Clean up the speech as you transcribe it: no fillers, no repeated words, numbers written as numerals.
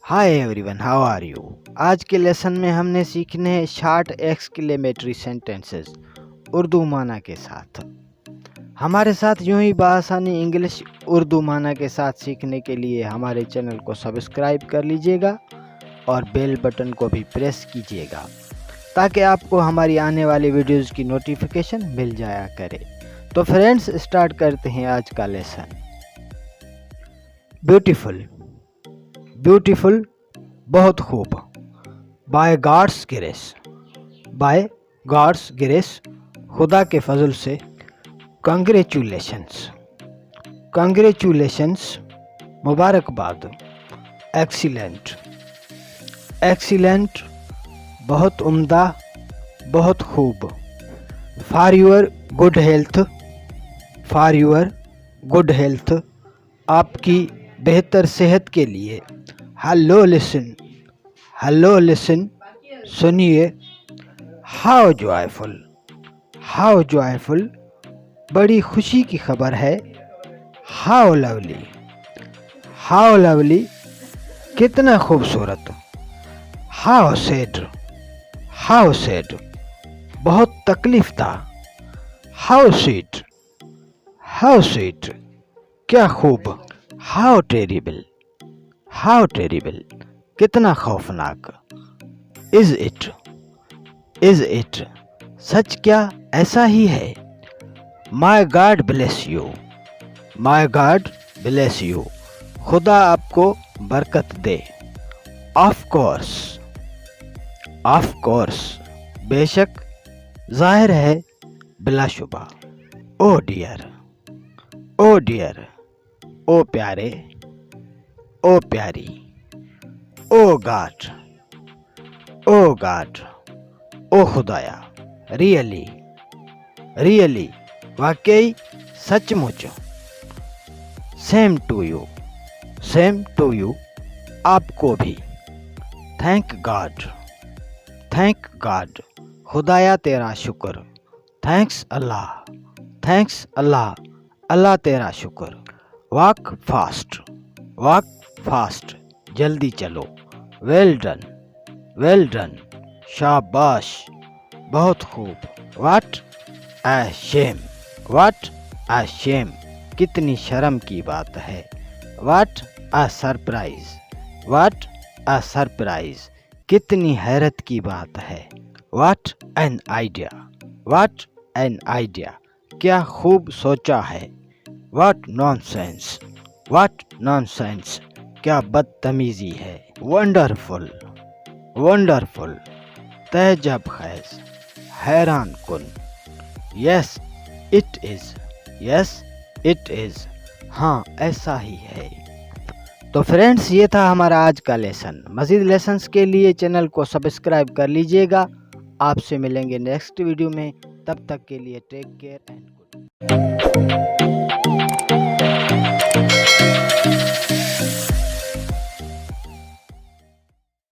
Hi everyone, how are you. आज के lesson में हमने सीखने हैं शॉर्ट एक्सक्लेमेटरी सेंटेंसेस उर्दू माना के साथ। हमारे साथ यूं ही बआसानी इंग्लिश उर्दू माना के साथ सीखने के लिए हमारे चैनल को सब्सक्राइब कर लीजिएगा और बेल बटन को भी प्रेस कीजिएगा ताकि आपको हमारी आने वाली वीडियोस की नोटिफिकेशन मिल जाया करे। तो फ्रेंड्स, स्टार्ट करते हैं आज का लेसन। ब्यूटीफुल, ब्यूटीफुल बहुत खूब। By God's grace, by God's grace खुदा के फजल से। कंग्रेचुलेशंस, कंग्रेचुलेशंस मुबारकबाद। एक्सीलेंट, एक्सीलेंट बहुत उम्दा, बहुत खूब। For your good health, for your good health आपकी बेहतर सेहत के लिए। हेलो लिसन, हेलो लिसन सुनिए। हाउ जॉयफुल, हाउ जॉयफुल बड़ी खुशी की खबर है। हाउ लवली, हाउ लवली कितना खूबसूरत। हाउ सैड, हाउ सैड बहुत तकलीफ था। हाउ स्वीट, हाउ स्वीट क्या खूब। हाउ टेरिबल, हाउ टेरिबल कितना खौफनाक। इज इट, इज इट सच क्या ऐसा ही है। My God bless you, my God bless you खुदा आपको बरकत दे। ऑफ कोर्स, ऑफ कोर्स बेशक, जाहिर है, बिलाशुबा। ओ डियर, ओ डियर ओ प्यारे, ओ प्यारी। ओ गॉड, ओ गॉड ओ खुदाया। रियली, रियली वाकई, सचमुच। Same to you, same to you आपको भी। थैंक गॉड, थैंक गॉड खुदाया तेरा शुक्र। थैंक्स अल्लाह, थैंक्स अल्लाह अल्लाह तेरा शुक्र। वॉक फास्ट, वॉक फास्ट जल्दी चलो। वेल डन, वेल डन शाबाश बहुत खूब। वाट ए शेम, वाट ए शेम कितनी शर्म की बात है। वाट ए सरप्राइज, वाट ए सरप्राइज कितनी हैरत की बात है। What an idea, what an idea क्या खूब सोचा है। वाट नॉनसेंस, वाट नॉनसेंस क्या बदतमीजी है। वंडरफुल, वंडरफुल तहजब खैज, हैरान कुन। Yes it is, yes it is हाँ ऐसा ही है। तो फ्रेंड्स, ये था हमारा आज का लेसन। मज़ीद लेसन्स के लिए चैनल को सब्सक्राइब कर लीजिएगा। आपसे मिलेंगे नेक्स्ट वीडियो में, तब तक के लिए टेक केयर एंड गुड।